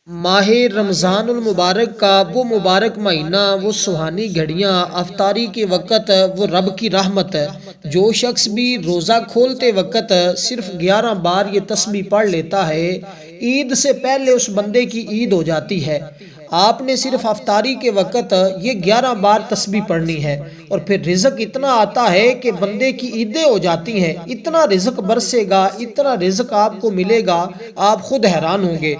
ماہ رمضان المبارک کا وہ مبارک مہینہ، وہ سہانی گھڑیاں، افطاری کے وقت وہ رب کی رحمت ہے۔ جو شخص بھی روزہ کھولتے وقت صرف 11 بار یہ تسبیح پڑھ لیتا ہے، عید سے پہلے اس بندے کی عید ہو جاتی ہے۔ آپ نے صرف افطاری کے وقت یہ 11 بار تسبیح پڑھنی ہے، اور پھر رزق اتنا آتا ہے کہ بندے کی عیدیں ہو جاتی ہیں۔ اتنا رزق برسے گا، اتنا رزق آپ کو ملے گا، آپ خود حیران ہوں گے۔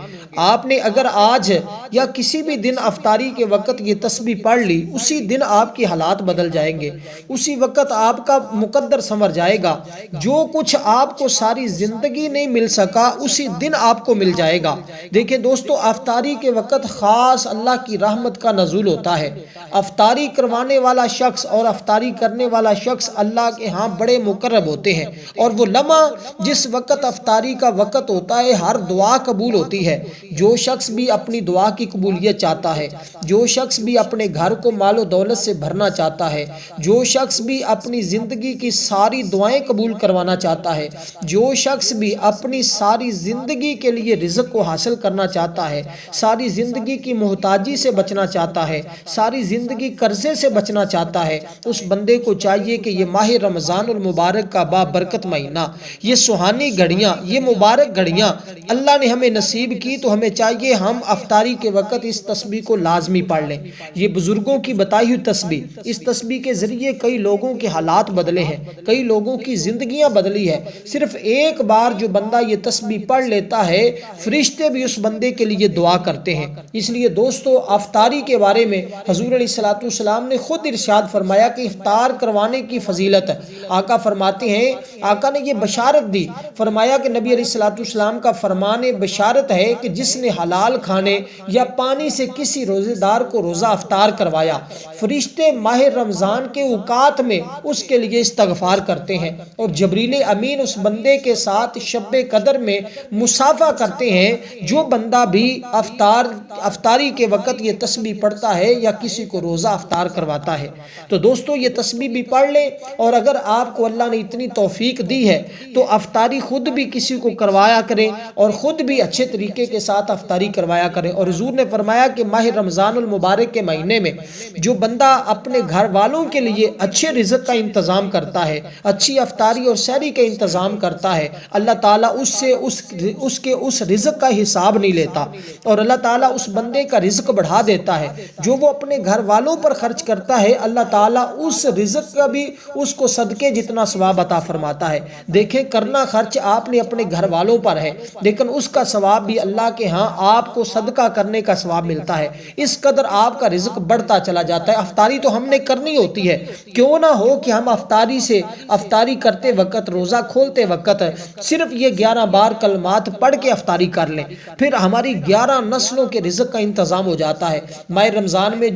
آپ نے اگر آج یا کسی بھی دن افطاری کے وقت یہ تسبیح پڑھ لی، اسی دن آپ کی حالات بدل جائیں گے، اسی وقت آپ کا مقدر سنور جائے گا۔ جو کچھ آپ کو ساری زندگی نہیں مل سکا، اسی دن آپ کو مل جائے گا۔ دیکھیں دوستو، افطاری کے وقت خاص اللہ کی رحمت کا نزول ہوتا ہے۔ افطاری کروانے والا شخص اور افطاری کرنے والا شخص اللہ کے ہاں بڑے مقرب ہوتے ہیں، اور وہ لمحہ جس وقت افطاری کا وقت ہوتا ہے، ہر دعا قبول ہوتی ہے۔ جو شخص بھی اپنی دعا کی قبولیت چاہتا ہے، جو شخص بھی اپنے گھر کو مال و دولت سے بھرنا چاہتا ہے، جو شخص بھی اپنی زندگی کی ساری دعائیں قبول کروانا چاہتا ہے، جو شخص بھی اپنی ساری زندگی کے لیے رزق کو حاصل کرنا چاہتا ہے، ساری زندگی کی محتاجی سے بچنا چاہتا ہے، ساری زندگی قرضے سے بچنا چاہتا ہے، اس بندے کو چاہیے کہ یہ ماہ رمضان المبارک کا بابرکت مہینہ، یہ سہانی گھڑیاں، یہ مبارک گھڑیاں اللہ نے ہمیں نصیب کی، تو ہمیں چاہیے ہم افطاری کے وقت اس تسبیح کو لازمی پڑھ لیں۔ یہ بزرگوں کی بتائی ہوئی تسبیح، اس تسبیح کے ذریعے کئی لوگوں کے حالات بدلے ہیں، کئی لوگوں کی زندگیاں بدلی ہے۔ صرف ایک بار جو بندہ یہ تسبیح پڑھ لیتا ہے، فرشتے بھی اس بندے کے لیے دعا کرتے ہیں۔ اس لیے دوستو، افطاری کے بارے میں حضور علیہ الصلوۃ والسلام نے خود ارشاد فرمایا کہ افطار کروانے کی فضیلت ہے۔ آقا فرماتے ہیں، آقا نے یہ بشارت دی، فرمایا کہ نبی علیہ الصلوۃ والسلام کا فرمان بشارت ہے کہ جس نے حلال کھانے یا پانی سے کسی روزے دار کو روزہ افطار کروایا، فرشتے ماہ رمضان کے اوقات میں اس کے لیے استغفار کرتے ہیں، اور جبریل امین اس بندے کے ساتھ شب قدر میں مصافحہ کرتے ہیں جو بندہ بھی افطاری کے وقت یہ تسبیح پڑھتا ہے یا کسی کو روزہ افطار کرواتا ہے۔ تو دوستو، یہ تسبیح بھی پڑھ لیں، اور اگر آپ کو اللہ نے اتنی توفیق دی ہے تو افطاری خود بھی کسی کو کروایا کریں، اور خود بھی اچھے طریقے کے ساتھ افطاری کروایا کریں۔ اور حضور نے فرمایا کہ ماہ رمضان المبارک کے مہینے میں جو بندہ اپنے گھر والوں کے لیے اچھے رزق کا انتظام کرتا ہے، اچھی افطاری اور سحری کا انتظام کرتا ہے، اللہ تعالیٰ اس سے اس رزق کا حساب نہیں لیتا، اور اللہ تعالیٰ اس بندے کا رزق بڑھا دیتا ہے۔ جو وہ اپنے گھر والوں پر خرچ کرتا ہے، اللہ تعالیٰ اس رزق کا بھی اس کو صدقے جتنا ثواب عطا فرماتا ہے۔ دیکھیں، کرنا خرچ آپ نے اپنے گھر والوں پر ہے، لیکن اس کا ثواب بھی اللہ کے ہاں آپ کو صدقہ کرنے کا ثواب ملتا ہے۔ اس قدر آپ کا رزق بڑھتا چلا جاتا ہے۔ افطاری تو ہم نے کرنی ہوتی ہے، کیوں نہ ہو کہ ہم افطاری کرتے وقت، روزہ کھولتے وقت صرف یہ 11 بار کلمات پڑھ کے افطاری کر لیں، پھر ہماری 11 نسلوں کے رزق کا انتظام ہو جاتا ہے۔ ماہ رمضان میں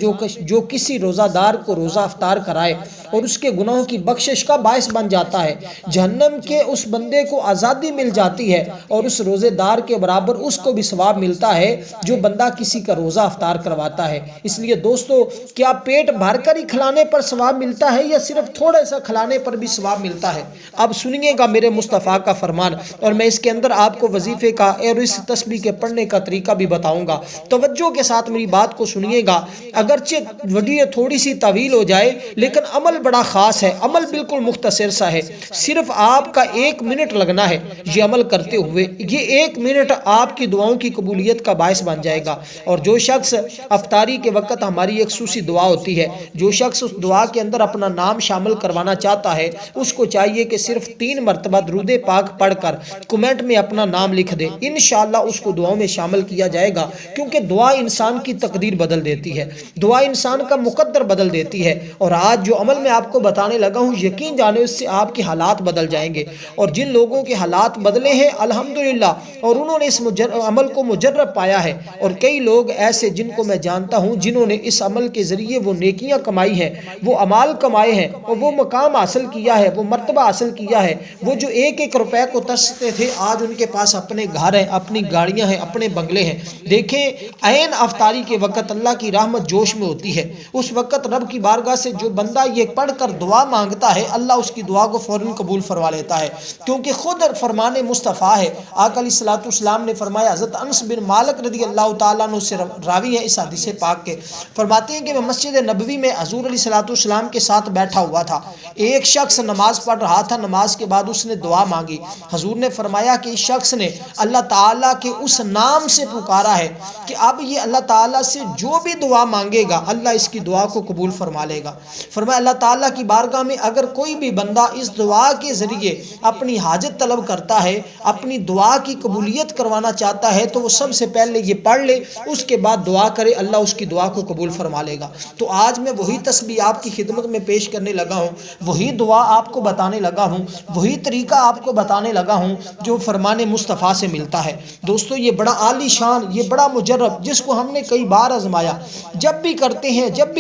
جو کسی روزہ دار کو روزہ افطار کرائے اور اس کے گناہوں کی بخشش کا باعث بن جاتا ہے، جہنم کے اس بندے کو آزادی مل جاتی ہے، اور اس روزے دار کے برابر اس کو بھی ثواب ملتا ہے جو بندہ کسی کا روزہ افطار کرواتا ہے۔ اس لیے دوستو، کیا پیٹ بھر کر ہی کھلانے پر ثواب ملتا ہے، یا صرف تھوڑا سا کھلانے پر بھی ثواب ملتا ہے؟ اب سنیے گا میرے مصطفیٰ کا فرمان، اور میں اس کے اندر آپ کو وظیفے کا اور اس تسبیح کے پڑھنے کا طریقہ بھی بتاؤں گا۔ توجہ کے ساتھ میری بات کو سنیے گا، اگرچہ ویڈیو تھوڑی سی طویل ہو جائے، لیکن عمل بڑا خاص ہے، عمل بالکل مختصر سا ہے۔ صرف آپ کا 1 منٹ لگنا ہے یہ عمل کرتے ہوئے، یہ 1 منٹ آپ کی دعاؤں کی قبولیت کا باعث بن جائے گا۔ اور جو شخص افطاری کے وقت، ہماری ایک خصوصی دعا ہوتی ہے، جو شخص اس دعا کے اندر اپنا نام شامل کروانا چاہتا ہے، اس کو چاہیے کہ صرف 3 مرتبہ درود پاک پڑھ کر کمنٹ میں اپنا نام لکھ دے۔ انشاءاللہ اس کو دعاؤں میں شامل کیا جائے گا، کیونکہ دعا انسان کی تقدیر بدل دیتی ہے، دعا انسان کا مقدر بدل دیتی ہے۔ اور آج جو عمل میں آپ کو بتانے لگا ہوں، یقین جانے اس سے آپ کے حالات بدل جائیں گے۔ اور جن لوگوں کے حالات بدلے ہیں الحمدللہ، اور انہوں نے اس عمل کو مجرب پایا ہے، اور کئی لوگ ایسے جن کو میں جانتا ہوں جنہوں نے اس عمل کے ذریعے وہ نیکیاں کمائی ہیں، وہ اعمال کمائے ہیں، اور وہ مقام حاصل کیا ہے، وہ مرتبہ حاصل کیا ہے۔ وہ جو 1 روپے کو ترستے تھے، آج ان کے پاس اپنے گھر ہے، اپنی گاڑیاں ہیں، اپنے بنگلے ہیں. دیکھیں عین افطاری کے وقت اللہ کی رحمت جوش میں ہوتی ہے. اس وقت رب کی بارگاہ سے جو بندہ یہ پڑھ کر دعا مانگتا ہے اللہ اس کی دعا کو فوراً قبول فرما لیتا ہے، کیونکہ خود فرمان مصطفیٰ ہے. آقا علیہ الصلوۃ والسلام نے فرمایا، حضرت انس بن مالک رضی اللہ تعالیٰ عنہ سے راوی ہے اس حدیث پاک کے، فرماتے ہیں کہ میں مسجد نبوی میں حضور علیہ الصلوۃ والسلام کے ساتھ بیٹھا ہوا تھا. ایک شخص نماز پڑھ رہا تھا، نماز کے بعد اس نے دعا مانگی. حضور نے فرمایا کہ اس شخص نے اللہ تعالیٰ کے اس نام سے پکارا ہے کہ اب یہ اللہ تعالیٰ سے جو بھی دعا مانگے گا اللہ اس کی دعا کو قبول فرما لے گا. فرمایا اللہ تعالیٰ کی بارگاہ میں اگر کوئی بھی بندہ اس دعا کے ذریعے اپنی حاجت طلب کرتا ہے، اپنی دعا کی قبولیت کروانا چاہتا ہے، تو وہ سب سے پہلے یہ پڑھ لے، اس کے بعد دعا کرے، اللہ اس کی دعا کو قبول فرما لے گا. تو آج میں وہی تسبیح آپ کی خدمت میں پیش کرنے لگا ہوں، وہی دعا آپ کو بتانے لگا ہوں، وہی طریقہ آپ کو بتانے لگا ہوں جو فرمان مصطفیٰ سے ملتا ہے. دوستو یہ بڑا عالی شان، یہ بڑا مجرب، جس کو ہم نے کئی بار آزمایا. جب بھی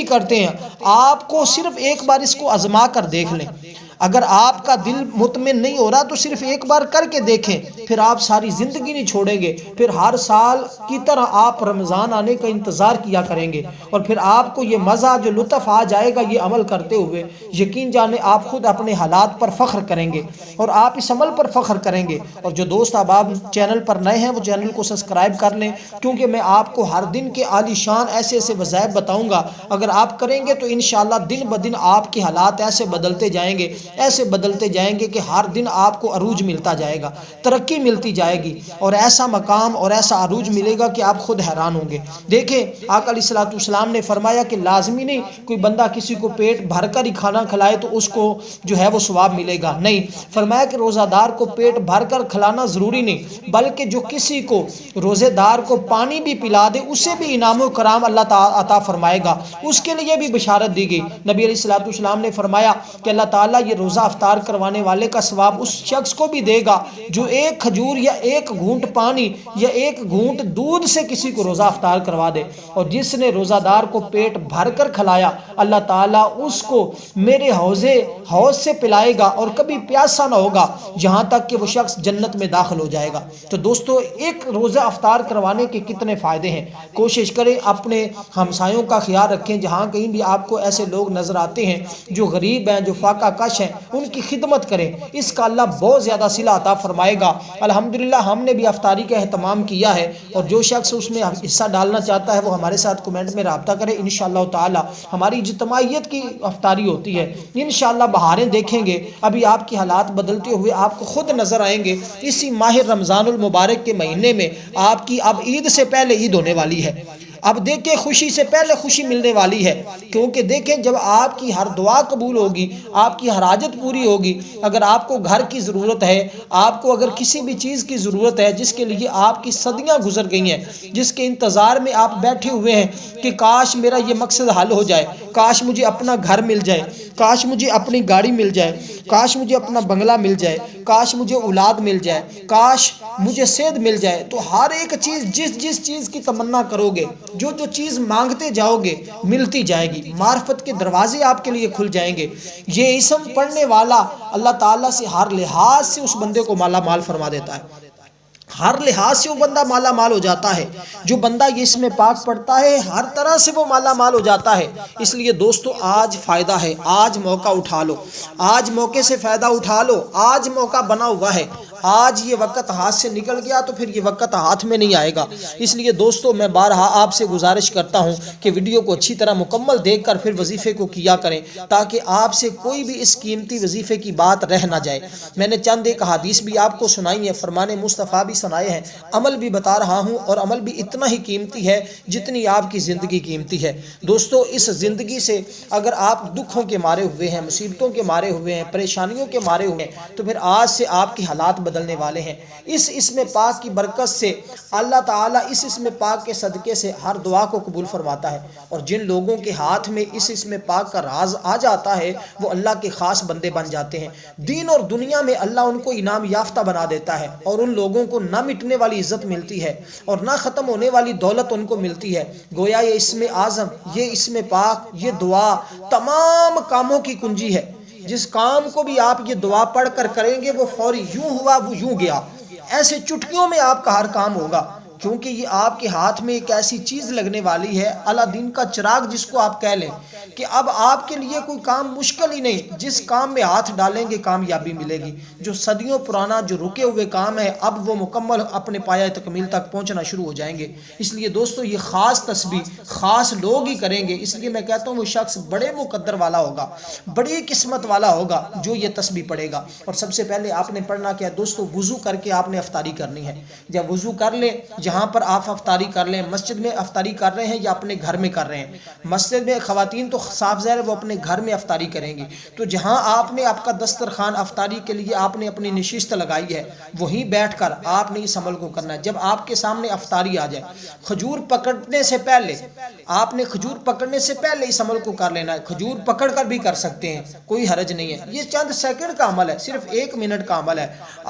کرتے ہیں آپ کو صرف ایک بار اس کو آزما کر دیکھ لیں. اگر آپ کا دل مطمئن نہیں ہو رہا تو صرف ایک بار کر کے دیکھیں، پھر آپ ساری زندگی نہیں چھوڑیں گے. پھر ہر سال کی طرح آپ رمضان آنے کا انتظار کیا کریں گے، اور پھر آپ کو یہ مزہ جو لطف آ جائے گا یہ عمل کرتے ہوئے، یقین جانے آپ خود اپنے حالات پر فخر کریں گے اور آپ اس عمل پر فخر کریں گے. اور جو دوست احباب چینل پر نئے ہیں وہ چینل کو سبسکرائب کر لیں، کیونکہ میں آپ کو ہر دن کے عالی شان ایسے ایسے وظائف بتاؤں گا. اگر آپ کریں گے تو انشاءاللہ دن بدن آپ کے حالات ایسے بدلتے جائیں گے کہ ہر دن آپ کو عروج ملتا جائے گا، ترقی ملتی جائے گی، اور ایسا مقام اور ایسا عروج ملے گا کہ آپ خود حیران ہوں گے. دیکھیں آقا علیہ الصلوۃ والسلام نے فرمایا کہ لازمی نہیں کوئی بندہ کسی کو پیٹ بھر کر ہی کھانا کھلائے تو اس کو جو ہے وہ ثواب ملے گا. نہیں، فرمایا کہ روزہ دار کو پیٹ بھر کر کھلانا ضروری نہیں، بلکہ جو کسی کو روزے دار کو پانی بھی پلا دے اسے بھی انعام و کرام اللہ تعالیٰ عطا فرمائے گا، اس کے لیے بھی بشارت دی گئی. نبی علیہ الصلوۃ والسلام نے فرمایا کہ اللہ تعالیٰ یہ روزہ افطار کروانے والے کا ثواب اس شخص کو بھی دے گا جو ایک کھجور یا ایک گھونٹ پانی یا ایک گھونٹ دودھ سے کسی کو روزہ افطار کروا دے. اور جس نے روزہ دار کو پیٹ بھر کر کھلایا اللہ تعالیٰ اس کو میرے حوض سے پلائے گا اور کبھی پیاسا نہ ہوگا جہاں تک کہ وہ شخص جنت میں داخل ہو جائے گا. تو دوستو ایک روزہ افطار کروانے کے کتنے فائدے ہیں. کوشش کریں اپنے ہمسایوں کا خیال رکھیں، جہاں کہیں بھی آپ کو ایسے لوگ نظر آتے ہیں جو غریب ہیں، جو فاقہ کش ہیں، ان کی خدمت کریں، اس کا اللہ بہت زیادہ صلہ عطا فرمائے گا. الحمدللہ ہم نے بھی افطاری کا اہتمام کیا ہے، اور جو شخص اس میں حصہ ڈالنا چاہتا ہے وہ ہمارے ساتھ کمنٹ میں رابطہ کرے. انشاءاللہ تعالی ہماری اجتماعیت کی افطاری ہوتی ہے، انشاءاللہ بہاریں دیکھیں گے. ابھی آپ کے حالات بدلتے ہوئے آپ کو خود نظر آئیں گے. اسی ماہ رمضان المبارک کے مہینے میں آپ کی اب عید سے پہلے عید ہونے والی ہے. اب دیکھیں خوشی سے پہلے خوشی ملنے والی ہے، کیونکہ دیکھیں جب آپ کی ہر دعا قبول ہوگی، آپ کی ہر حاجت پوری ہوگی، اگر آپ کو گھر کی ضرورت ہے، آپ کو اگر کسی بھی چیز کی ضرورت ہے جس کے لیے آپ کی صدیاں گزر گئی ہیں، جس کے انتظار میں آپ بیٹھے ہوئے ہیں کہ کاش میرا یہ مقصد حل ہو جائے، کاش مجھے اپنا گھر مل جائے، کاش مجھے اپنی گاڑی مل جائے، کاش مجھے اپنا بنگلہ مل جائے، کاش مجھے اولاد مل جائے، کاش مجھے صحت مل جائے، تو ہر ایک چیز جس چیز کی تمنا کرو گے، جو چیز مانگتے جاؤ گے ملتی جائے گی. معرفت کے دروازے آپ کے لیے کھل جائیں گے. یہ اسم پڑھنے والا اللہ تعالیٰ سے ہر لحاظ سے اس بندے کو مالا مال فرما دیتا ہے، ہر لحاظ سے وہ بندہ مالا مال ہو جاتا ہے. جو بندہ یہ اسم پاک پڑھتا ہے ہر طرح سے وہ مالا مال ہو جاتا ہے. اس لیے دوستو آج فائدہ ہے، آج موقع اٹھا لو، آج موقع سے فائدہ اٹھا لو، آج موقع بنا ہوا ہے. آج یہ وقت ہاتھ سے نکل گیا تو پھر یہ وقت ہاتھ میں نہیں آئے گا. اس لیے دوستو میں بارہا آپ سے گزارش کرتا ہوں کہ ویڈیو کو اچھی طرح مکمل دیکھ کر پھر وظیفے کو کیا کریں، تاکہ آپ سے کوئی بھی اس قیمتی وظیفے کی بات رہ نہ جائے. میں نے چند ایک حدیث بھی آپ کو سنائی ہیں، فرمان مصطفیٰ بھی سنائے ہیں، عمل بھی بتا رہا ہوں، اور عمل بھی اتنا ہی قیمتی ہے جتنی آپ کی زندگی قیمتی ہے. دوستو اس زندگی سے اگر آپ دکھوں کے مارے ہوئے ہیں، مصیبتوں کے مارے ہوئے ہیں، پریشانیوں کے مارے ہوئے ہیں، تو پھر آج سے آپ کی حالات بدلنے والے ہیں. اس اسم پاک کی برکت سے اللہ تعالیٰ اس اسم پاک کے صدقے سے ہر دعا کو قبول فرماتا ہے. اور جن لوگوں کے ہاتھ میں اس اسم پاک کا راز آ جاتا ہے وہ اللہ کے خاص بندے بن جاتے ہیں. دین اور دنیا میں اللہ ان کو انعام یافتہ بنا دیتا ہے، اور ان لوگوں کو نہ مٹنے والی عزت ملتی ہے اور نہ ختم ہونے والی دولت ان کو ملتی ہے. گویا یہ اسم اعظم، یہ اسم پاک، یہ دعا تمام کاموں کی کنجی ہے. جس کام کو بھی آپ یہ دعا پڑھ کر کریں گے وہ فوری یوں ہوا وہ یوں گیا. ایسے چٹکیوں میں آپ کا ہر کام ہوگا، کیونکہ یہ آپ کے ہاتھ میں ایک ایسی چیز لگنے والی ہے، اعلیٰ دین کا چراغ جس کو آپ کہہ لیں، کہ اب آپ کے لیے کوئی کام مشکل ہی نہیں، جس کام میں ہاتھ ڈالیں گے کامیابی ملے گی۔ جو صدیوں پرانا جو رکے ہوئے کام ہے اب وہ مکمل اپنے پایہ تکمیل تک پہنچنا شروع ہو جائیں گے۔ اس لیے دوستو یہ خاص تسبیح خاص لوگ ہی کریں گے، اس لیے میں کہتا ہوں وہ شخص بڑے مقدر والا ہوگا، بڑی قسمت والا ہوگا جو یہ تسبیح پڑھے گا۔ اور سب سے پہلے آپ نے پڑھنا کیا دوستو، وضو کر کے آپ نے افطاری کرنی ہے۔ جب وضو کر لیں، جہاں پر آپ افطاری کر لیں، مسجد میں افطاری کر رہے ہیں یا اپنے گھر میں کر رہے ہیں، مسجد میں خواتین تو صاف ظاہر وہ اپنے گھر میں افطاری کریں گی، تو جہاں آپ نے آپ کا دسترخوان افطاری کے لیے آپ نے اپنی نشست لگائی ہے وہیں بیٹھ کر آپ نے اس عمل کو کرنا ہے۔ جب آپ کے سامنے افطاری آ جائے، کھجور پکڑنے سے پہلے آپ نے کھجور پکڑنے سے پہلے اس عمل کو کر لینا ہے۔ کھجور پکڑ کر بھی کر سکتے ہیں، کوئی حرج نہیں ہے، یہ چند سیکنڈ کا عمل ہے، صرف 1 منٹ کا عمل ہے۔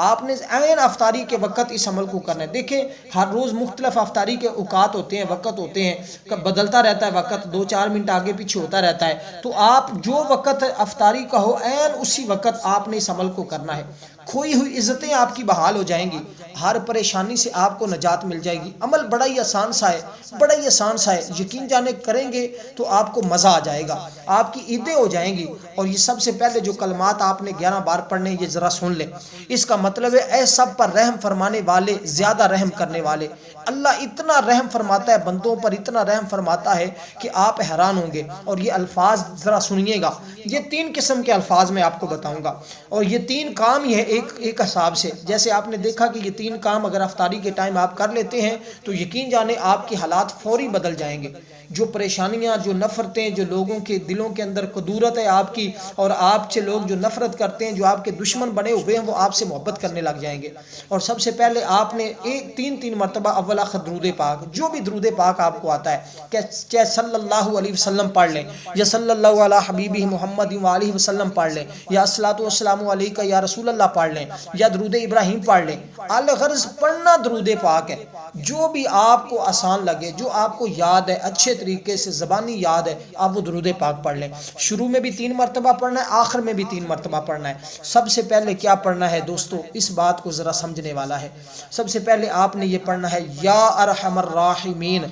آپ نے عین افطاری کے وقت اس عمل کو کرنا ہے۔ دیکھیں ہر روز مختلف افطاری کے اوقات ہوتے ہیں، وقت ہوتے ہیں، بدلتا رہتا ہے وقت، 2-4 منٹ آگے پیچھے ہوتا رہتا ہے، تو آپ جو وقت افطاری کا ہو عین اسی وقت آپ نے اس عمل کو کرنا ہے۔ کھوئی ہوئی عزتیں آپ کی بحال ہو جائیں گی، ہر پریشانی سے آپ کو نجات مل جائے گی۔ عمل بڑا ہی آسان سا ہے، بڑا ہی آسان سا ہے، یقین جانے کریں گے تو آپ کو مزہ آ جائے گا، آپ کی عیدیں ہو جائیں گی۔ اور یہ سب سے پہلے جو کلمات آپ نے 11 بار پڑھنے یہ ذرا سن لیں، اس کا مطلب ہے اے سب پر رحم فرمانے والے، زیادہ رحم کرنے والے۔ اللہ اتنا رحم فرماتا ہے بندوں پر، اتنا رحم فرماتا ہے کہ آپ حیران ہوں گے۔ اور یہ الفاظ ذرا سنیے گا، یہ 3 قسم کے الفاظ میں آپ کو بتاؤں گا، اور یہ 3 کام ہی ہے ایک حساب سے۔ جیسے آپ نے دیکھا کہ یہ 3 کام اگر افطاری کے ٹائم آپ کر لیتے ہیں تو یقین جانے آپ کے حالات فوری بدل جائیں گے۔ جو پریشانیاں، جو نفرتیں، جو لوگوں کے دلوں کے اندر قدورت ہے آپ کی، اور آپ سے لوگ جو نفرت کرتے ہیں، جو آپ کے دشمن بنے ہوئے ہیں، وہ آپ سے محبت کرنے لگ جائیں گے۔ اور سب سے پہلے آپ نے 3 مرتبہ اول آخر درود پاک، جو بھی درود پاک آپ کو آتا ہے، چاہے صلی اللہ علیہ وسلم پڑھ لیں، یا صلی اللہ علیہ حبیبہ محمد وآلہ وسلم پڑھ لیں، یا الصلاۃ والسلام علیکہ یا رسول اللہ پڑھ لیں، یا درود ابراہیم پڑھ لیں۔ الغرض پڑھنا درود پاک ہے، جو بھی آپ کو آسان لگے، جو آپ کو یاد ہے، اچھے طریقے سے زبانی یاد ہے، آپ وہ درود پاک پڑھ لیں۔ شروع میں بھی 3 مرتبہ پڑھنا ہے، آخر میں بھی 3 مرتبہ پڑھنا ہے۔ سب سے پہلے کیا پڑھنا ہے دوستو، اس بات کو ذرا سمجھنے والا ہے۔ سب سے پہلے آپ نے یہ پڑھنا ہے یا ارحم الراحمین،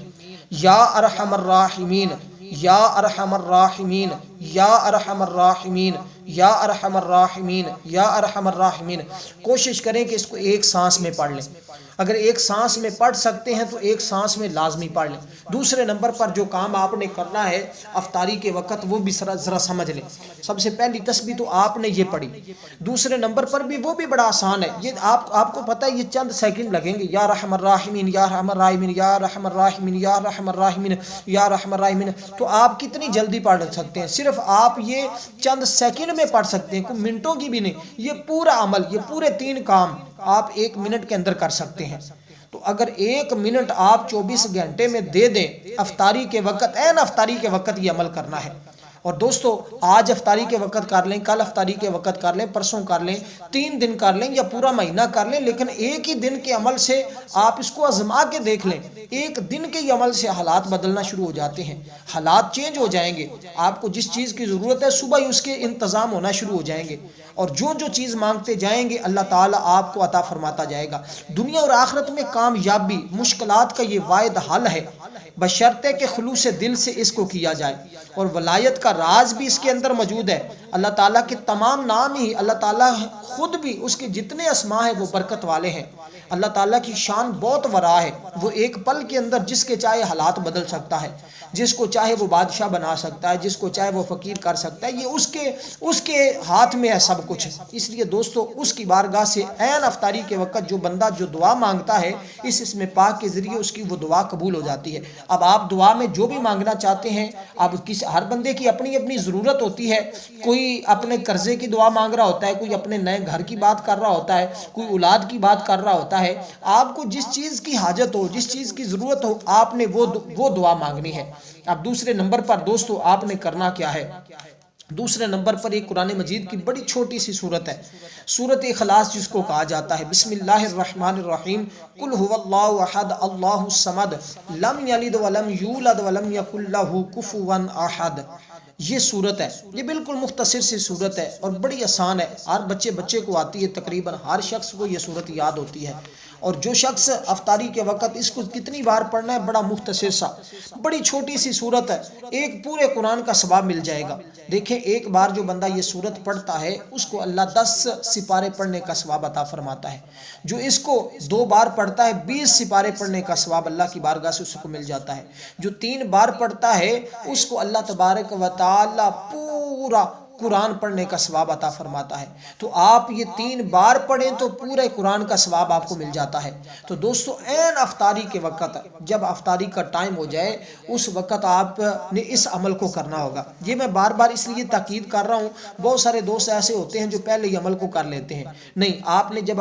یا ارحم الراحمین، یا ارحم الراحمین، یا ارحم الراحمین، یا ارحم الراحمین، یا ارحم الراحمین۔ کوشش کریں کہ اس کو ایک سانس میں پڑھ لیں، اگر ایک سانس میں پڑھ سکتے ہیں تو ایک سانس میں لازمی پڑھ لیں۔ دوسرے نمبر پر جو کام آپ نے کرنا ہے افطاری کے وقت وہ بھی ذرا سمجھ لیں۔ سب سے پہلی تسبیح تو آپ نے یہ پڑھی، دوسرے نمبر پر بھی وہ بھی بڑا آسان ہے، یہ آپ کو پتہ ہے یہ چند سیکنڈ لگیں گے۔ یا رحم الراحمین، یا رحم الراحمین، یا رحم الراحمین، یا رحم الراحمین، یا رحم الراحمین۔ تو آپ کتنی جلدی پڑھ سکتے ہیں، صرف آپ یہ چند سیکنڈ میں پڑھ سکتے ہیں، کوئی منٹوں کی بھی نہیں۔ یہ پورا عمل، یہ پورے 3 کام آپ 1 منٹ کے اندر کر سکتے ہیں۔ تو اگر 1 منٹ آپ 24 گھنٹے میں دے دیں، افطاری کے وقت، عین افطاری کے وقت یہ عمل کرنا ہے۔ اور دوستو آج افطاری کے وقت کر لیں، کل افطاری کے وقت کر لیں، پرسوں کر لیں، 3 دن کر لیں، یا پورا مہینہ کر لیں، لیکن ایک ہی دن کے عمل سے آپ اس کو آزما کے دیکھ لیں، 1 دن کے عمل سے حالات بدلنا شروع ہو جاتے ہیں، حالات چینج ہو جائیں گے۔ آپ کو جس چیز کی ضرورت ہے صبح ہی اس کے انتظام ہونا شروع ہو جائیں گے، اور جو چیز مانگتے جائیں گے اللہ تعالیٰ آپ کو عطا فرماتا جائے گا۔ دنیا اور آخرت میں کامیابی مشکلات کا یہ واحد حل ہے، بشرطے کہ خلوص دل سے اس کو کیا جائے۔ اور ولایت کا راز بھی اس کے اندر موجود ہے، اللہ تعالیٰ کے تمام نام ہی، اللہ تعالیٰ خود بھی، اس کے جتنے اسماء ہیں وہ برکت والے ہیں۔ اللہ تعالیٰ کی شان بہت ورا ہے، وہ ایک پل کے اندر جس کے چاہے حالات بدل سکتا ہے، جس کو چاہے وہ بادشاہ بنا سکتا ہے، جس کو چاہے وہ فقیر کر سکتا ہے، یہ اس کے ہاتھ میں ہے سب کچھ۔ اس لیے دوستو اس کی بارگاہ سے عین افطاری کے وقت جو بندہ جو دعا مانگتا ہے، اس اسم پاک کے ذریعے اس کی وہ دعا قبول ہو جاتی ہے۔ اب آپ دعا میں جو بھی مانگنا چاہتے ہیں، اب ہر بندے کی اپنی اپنی ضرورت ہوتی ہے، کوئی اپنے قرضے کی دعا مانگ رہا ہوتا ہے، کوئی اپنے نئے گھر کی بات کر رہا ہوتا ہے، کوئی اولاد کی بات کر رہا ہوتا ہے۔ آپ کو جس چیز کی حاجت ہو، جس چیز کی ضرورت ہو، آپ نے وہ دعا مانگنی ہے۔ اب دوسرے نمبر پر دوستو آپ نے کرنا کیا ہے، دوسرے نمبر پر ایک قرآن مجید کی بڑی چھوٹی سی صورت ہے، سورۃ اخلاص جس کو کہا جاتا ہے۔ بسم اللہ الرحمن الرحیم، قل هو اللہ احد اللہ الصمد لم یلد ولم یولد ولم یکن لہ کفوا احد۔ یہ صورت ہے، یہ بالکل مختصر سی صورت ہے اور بڑی آسان ہے، ہر بچے کو آتی ہے، تقریباً ہر شخص کو یہ صورت یاد ہوتی ہے۔ اور جو شخص افطاری کے وقت اس کو کتنی بار پڑھنا ہے، بڑا مختصر سا بڑی چھوٹی سی صورت ہے، ایک پورے قرآن کا ثواب مل جائے گا۔ دیکھیں ایک بار جو بندہ یہ صورت پڑھتا ہے اس کو اللہ 10 سپارے پڑھنے کا ثواب عطا فرماتا ہے، جو اس کو 2 بار پڑھتا ہے 20 سپارے پڑھنے کا ثواب اللہ کی بارگاہ سے اس کو مل جاتا ہے، جو 3 بار پڑھتا ہے اس کو اللہ تبارک و تعالی پورا قرآن پڑھنے کا ثواب عطا فرماتا ہے۔ تو آپ یہ 3 بار پڑھیں تو پورے قرآن کا ثواب آپ کو مل جاتا ہے۔ تو دوستو عین افطاری کے وقت، جب افطاری کا ٹائم ہو جائے اس وقت آپ نے اس عمل کو کرنا ہوگا۔ یہ میں بار بار اس لیے تاکید کر رہا ہوں، بہت سارے دوست ایسے ہوتے ہیں جو پہلے ہی عمل کو کر لیتے ہیں۔ نہیں، آپ نے جب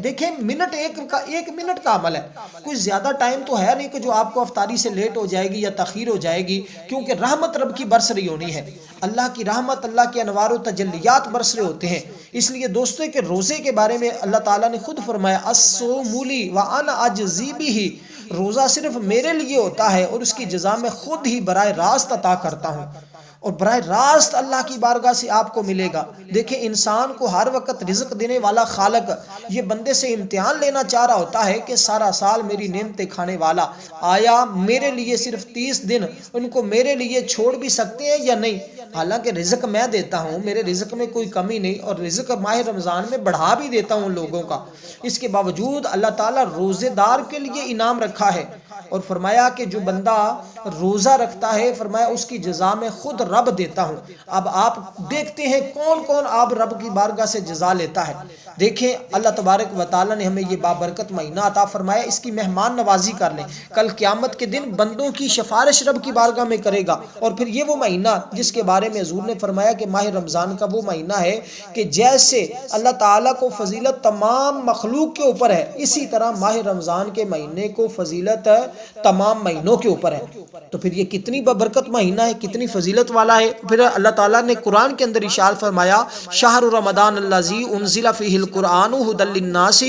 دیکھیں ایک منٹ کا عمل ہے، کوئی زیادہ ٹائم تو ہے نہیں کہ جو آپ کو افطاری سے لیٹ ہو جائے گی یا تاخیر ہو جائے گی، کیونکہ رحمت رب کی برس رہی ہونی ہے، اللہ کی رحمت، اللہ کے انوار و تجلیات برس رہے ہوتے ہیں۔ اس لیے دوستوں کے روزے کے بارے میں اللہ تعالیٰ نے خود فرمایا الصوم لی وانا اجزی بہ، روزہ صرف میرے لیے ہوتا ہے اور اس کی جزا میں خود ہی براہ راست عطا کرتا ہوں، اور براہ راست اللہ کی بارگاہ سے آپ کو ملے گا۔ دیکھیں انسان کو ہر وقت رزق دینے والا خالق یہ بندے سے امتحان لینا چاہ رہا ہوتا ہے کہ سارا سال میری نعمتیں کھانے والا، آیا میرے لیے صرف 30 دن ان کو میرے لیے چھوڑ بھی سکتے ہیں یا نہیں؟ حالانکہ رزق میں دیتا ہوں، میرے رزق میں کوئی کمی نہیں، اور رزق ماہ رمضان میں بڑھا بھی دیتا ہوں لوگوں کا، اس کے باوجود اللہ تعالیٰ روزے دار کے لیے انعام رکھا ہے، اور فرمایا کہ جو بندہ روزہ رکھتا ہے فرمایا اس کی جزا میں خود رب دیتا ہوں۔ اب آپ دیکھتے ہیں کون کون آپ رب کی بارگاہ سے جزا لیتا ہے۔ دیکھیں اللہ تبارک و تعالیٰ نے ہمیں یہ بابرکت مہینہ عطا فرمایا، اس کی مہمان نوازی کر لیں، کل قیامت کے دن بندوں کی سفارش رب کی بارگاہ میں کرے گا۔ اور پھر یہ وہ مہینہ جس کے بارے میں حضور نے فرمایا کہ ماہ رمضان کا وہ مہینہ ہے کہ جیسے اللہ تعالیٰ کو فضیلت تمام مخلوق کے اوپر ہے، اسی طرح ماہ رمضان کے مہینے کو فضیلت تمام مہینوں کے اوپر ہے۔ تو پھر یہ کتنی بابرکت مہینہ ہے، کتنی فضیلت والا ہے۔ پھر اللہ تعالیٰ نے قرآن کے اندر ارشاد فرمایا شہر رمضان الذی انزل فیہ القرآن ھدی للناس،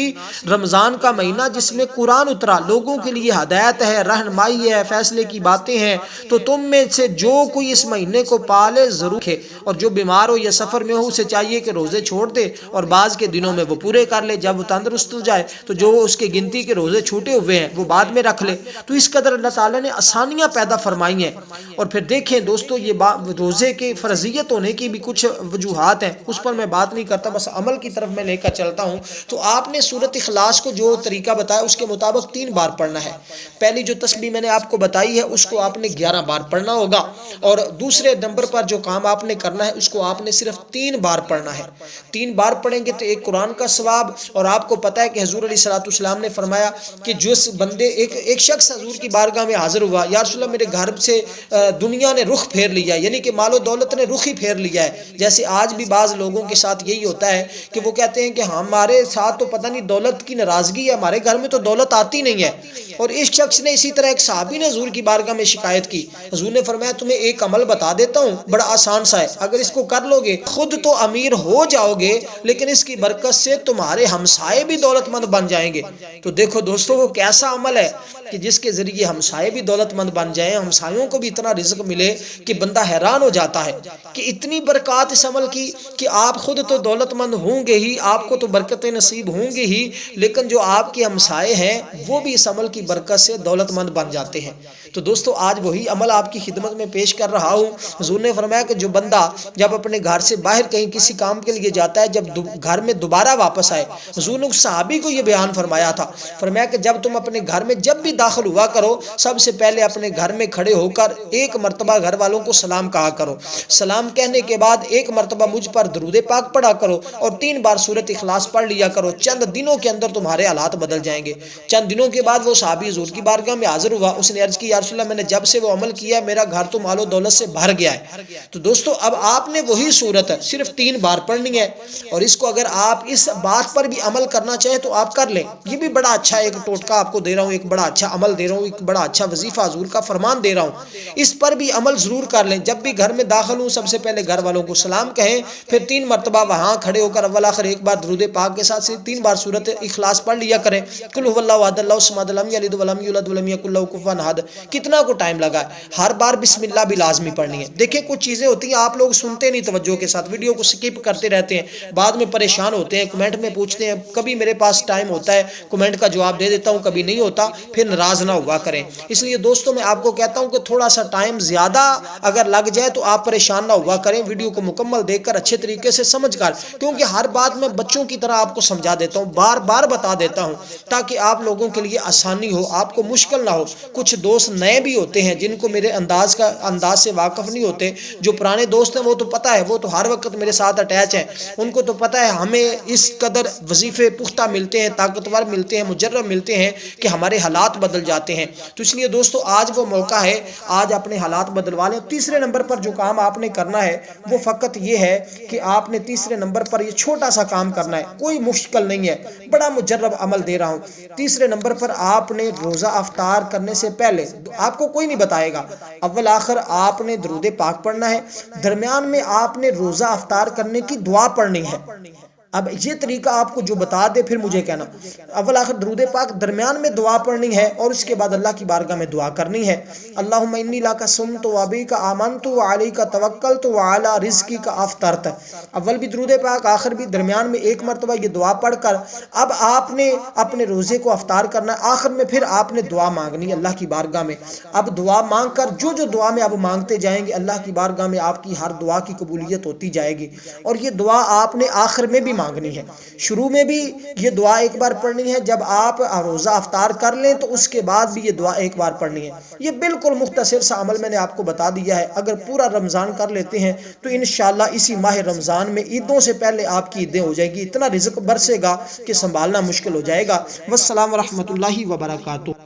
رمضان کا مہینہ جس میں قرآن اترا، لوگوں کے لیے ہدایت ہے، رہنمائی ہے، فیصلے کی باتیں ہیں۔ تو تم میں سے جو کوئی اس مہینے کو پالے ضرور ہے، اور جو بیمار ہو یا سفر میں ہو اسے چاہیے کہ روزے چھوڑ دے اور بعض کے دنوں میں وہ پورے کر لے، جب وہ تندرست ہو جائے تو جو اس کے گنتی کے روزے چھوٹے ہوئے ہیں وہ بعد میں رکھ لے۔ تو اس قدر اللہ تعالیٰ نے آسانیاں پیدا فرمائی ہیں۔ اور پھر دیکھیں دوستو یہ روزے کے فرضیت ہونے کی بھی کچھ وجوہات ہیں، اس پر میں بات نہیں کرتا، بس عمل کی طرف میں لے کر چلتا ہوں۔ تو آپ نے سورۃ اخلاص کو جو طریقہ بتایا اس کے مطابق 3 بار پڑھنا ہے۔ پہلی جو تسبیح میں نے آپ کو بتائی ہے اس کو آپ نے 11 بار پڑھنا ہوگا، اور دوسرے نمبر پر جو کام آپ نے کرنا ہے اس کو آپ نے صرف 3 بار پڑھنا ہے۔ 3 بار پڑھیں گے تو ایک قرآن کا ثواب، اور آپ کو پتہ ہے کہ حضور علیہ الصلوۃ والسلام نے فرمایا کہ جس بندے ایک شخص حضور کی بارگاہ میں حاضر ہوا، یا رسول اللہ میرے گھر سے دنیا نے رخ پھیر لیا، یعنی کہ مال و دولت نے رخ ہی پھیر لیا ہے۔ جیسے آج بھی بعض لوگوں کے ساتھ یہی ہوتا ہے کہ وہ کہتے ہیں کہ ہمارے ساتھ تو پتہ نہیں دولت کی ناراضگی ہے، ہمارے گھر میں تو دولت آتی نہیں ہے۔ اور اس شخص نے اسی طرح ایک صحابی نے حضور کی بارگاہ میں شکایت کی، حضور نے فرمایا تمہیں ایک عمل بتا دیتا ہوں، بڑا آسان سا ہے، اگر اس کو کر لو گے خود تو امیر ہو جاؤ گے، لیکن اس کی برکت سے تمہارے ہمسائے بھی دولت مند بن جائیں گے۔ تو دیکھو دوستو وہ کیسا عمل ہے کہ جس کے ذریعے ہمسائے بھی دولت مند بن جائیں، ہمسایوں کو بھی اتنا رزق ملے کہ بندہ حیران ہو جاتا ہے کہ اتنی برکات اس عمل کی کہ آپ خود تو دولت مند ہوں گے ہی، آپ کو تو برکتیں نصیب ہوں گی ہی، لیکن جو آپ کے ہمسائے ہیں وہ بھی اس عمل کی برکت سے دولت مند بن جاتے ہیں۔ تو دوستو آج وہی عمل آپ کی خدمت میں پیش کر رہا ہوں۔ حضور نے فرمایا کہ جو بندہ جب اپنے گھر سے باہر کہیں کسی کام کے لیے جاتا ہے، جب گھر میں دوبارہ واپس آئے، حضور نے اس صحابی کو یہ بیان فرمایا تھا، فرمایا کہ جب تم اپنے گھر میں جب بھی داخل ہوا کرو، سب سے پہلے اپنے گھر میں کھڑے ہو کر 1 مرتبہ گھر والوں کو سلام کہا کرو، سلام کہنے کے بعد 1 مرتبہ مجھ پر درود پاک پڑھا کرو، اور 3 بار سورۃ اخلاص پڑھ لیا کرو۔ چند دنوں کے اندر تمہارے حالات بدل جائیں گے۔ چند دنوں کے بعد وہ صحابی حضور کی بارگاہ میں حاضر ہوا، اس نے عرض کی یا رسول اللہ میں نے جب سے وہ عمل کیا میرا گھر تو مال و دولت سے بھر گیا ہے۔ تو دوستو اب آپ نے وہی صورت صرف 3 بار پڑھنی ہے، اور اس کو اگر آپ اس بات پر بھی عمل کرنا چاہیں تو آپ کر لیں۔ یہ بھی بڑا اچھا ایک ٹوٹکا آپ کو دے رہا ہوں، ایک بڑا اچھا عمل دے رہا ہوں، ایک بڑا اچھا وظیفہ حضور کا فرمان دے رہا ہوں، اس پر بھی عمل ضرور کر لیں۔ جب جب بھی گھر میں داخل ہوں سب سے پہلے گھر والوں کو سلام کہیں، پھر 3 مرتبہ وہاں کھڑے ہو کر اول آخر ایک بار درود پاک کے ساتھ 3 بار سورۃ اخلاص پڑھ لیا کریں، قل هو اللہ احد اللہ الصمد لم یلد ولم یولد ولم یکن له کفوا احد۔ کتنا کو ٹائم لگا ہے، ہر بار بسم اللہ بھی لازمی پڑھنی ہے۔ دیکھیں کچھ چیزیں ہوتی ہیں آپ لوگ سنتے نہیں توجہ کے ساتھ، ویڈیو کو سکپ کرتے رہتے ہیں، بعد میں پریشان ہوتے ہیں، کمنٹ میں پوچھتے ہیں، کبھی میرے پاس ٹائم ہوتا ہے کمنٹ کا جواب دے دیتا ہوں، کبھی نہیں ہوتا، پھر ناراض نہ ہوا کریں۔ اس لیے دوستوں میں آپ کو کہتا ہوں کہ تھوڑا سا ٹائم زیادہ اگر لگ جائے تو آپ پریشان نہ ہوا کریں، ویڈیو کو مکمل دیکھ کر اچھے طریقے سے سمجھ کر، کیونکہ ہر بات میں بچوں کی طرح آپ کو سمجھا دیتا ہوں، بار بار بتا دیتا ہوں تاکہ آپ لوگوں کے لیے آسانی ہو، آپ کو مشکل نہ ہو۔ کچھ دوست نئے بھی ہوتے ہیں جن کو میرے انداز سے واقف نہیں ہوتے، جو پرانے دوست ہیں وہ تو پتہ ہے، وہ تو ہر وقت میرے ساتھ اٹیچ ہیں، ان کو تو پتہ ہے ہمیں اس قدر وظیفے پختہ ملتے ہیں، طاقتور ملتے ہیں، مجرب ملتے ہیں کہ ہمارے حالات بدل جاتے ہیں۔ تو اس لیے دوستو آج وہ موقع ہے، آج اپنے حالات بدلوا لیں۔ تیسرے نمبر پر جو کام آپ نے کرنا ہے وہ فقط یہ ہے کہ آپ نے تیسرے نمبر پر یہ چھوٹا سا کام کرنا ہے، کوئی مشکل نہیں ہے، بڑا مجرب عمل دے رہا ہوں۔ تیسرے نمبر پر آپ نے روزہ افطار کرنے سے پہلے، آپ کو کوئی نہیں بتائے گا، اول آخر آپ نے درود پاک پڑھنا ہے، درمیان میں آپ نے روزہ افطار کرنے کی دعا پڑھنی ہے۔ اب یہ طریقہ آپ کو جو بتا دے پھر مجھے کہنا، اول آخر درود پاک، درمیان میں دعا پڑھنی ہے، اور اس کے بعد اللہ کی بارگاہ میں دعا کرنی ہے، اللہم انی لک صمت وبک آمنت وعلیک توکلت وعلی رزقک افطرت۔ اول بھی درود پاک، آخر بھی، درمیان میں ایک مرتبہ یہ دعا پڑھ کر اب آپ نے اپنے روزے کو افطار کرنا ہے، آخر میں پھر آپ نے دعا مانگنی ہے اللہ کی بارگاہ میں۔ اب دعا مانگ کر جو دعا میں اب مانگتے جائیں گے اللہ کی بارگاہ میں آپ کی ہر دعا کی قبولیت ہوتی جائے گی، اور یہ دعا آپ نے آخر میں بھی مانگنی ہے، شروع میں بھی یہ دعا ایک بار پڑھنی ہے، جب آپ روزہ افطار کر لیں تو اس کے بعد بھی یہ دعا ایک بار پڑھنی ہے۔ یہ بالکل مختصر سا عمل میں نے آپ کو بتا دیا ہے، اگر پورا رمضان کر لیتے ہیں تو انشاءاللہ اسی ماہ رمضان میں عیدوں سے پہلے آپ کی عیدیں ہو جائیں گی، اتنا رزق برسے گا کہ سنبھالنا مشکل ہو جائے گا۔ والسلام ورحمۃ اللہ وبرکاتہ۔